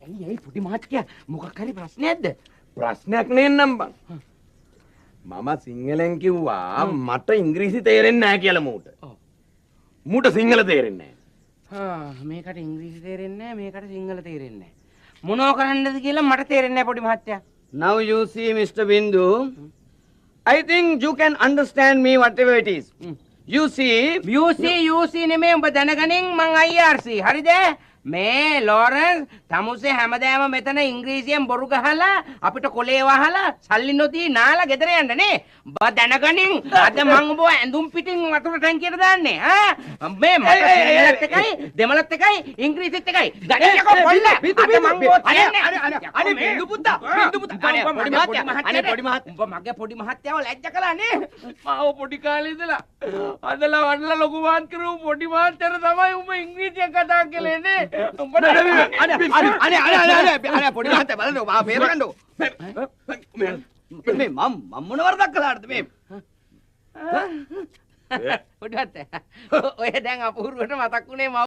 ඇයි පුඩි මහත්තයා මොකක් හරි ප්‍රශ්නයක්ද? ප්‍රශ්නයක් නෙන්නම් බං. මම සිංහලෙන් කිව්වා මට ඉංග්‍රීසි තේරෙන්නේ නැහැ කියලා මූට. මූට සිංහල තේරෙන්නේ නැහැ. මේකට ඉංග්‍රීසි තේරෙන්නේ නැහැ, මේකට සිංහල තේරෙන්නේ නැහැ. මොනව කරන්නද කියලා මට තේරෙන්නේ නැහැ පොඩි මහත්තයා. Now you see, Mr. Bindu, I think you can understand me whatever it is. You see, UC නෙමෙයි උඹ දැනගනින් මං IRC. හරිද? මේ ලෝරන්ස් තමුසේ හැමදාම මෙතන ඉංග්‍රීසියෙන් බොරු ගහලා අපිට කොලේ වහලා සල්ලි නොදී නාලා ගෙදර යන්න නේ. උඹ දැනගනින් අද මං උඹ ඇඳුම් පිටින් වතුර ටැංකියට දාන්නේ. මේ මට සිංහලත් එකයි දෙමළත් එකයි ඉංග්‍රීසිත් එකයි. ගණිතකෝ පොල්ල. අද මං අනේ බින්දු පුතා, අනේ පොඩි මහත්තයා, උඹ මගේ පොඩි මහත්තයාව ලැජ්ජ කළා නේ. මාව පොඩි කාලේ ඉඳලා අදලා වඩලා ලොකු මාත් කරපු පොඩි මාත්‍යට තමයි උඹ ඉංග්‍රීසියෙන් කතා කළේ නේ. අනේ පොඩි මහත්තයා බලන්න ඔබ බේරගන්නකො. මේ මම මොන වරදක් කළාද මේ? පොඩි මහත්තයා ඔය දැන් අපූර්වට මතක් වුණේ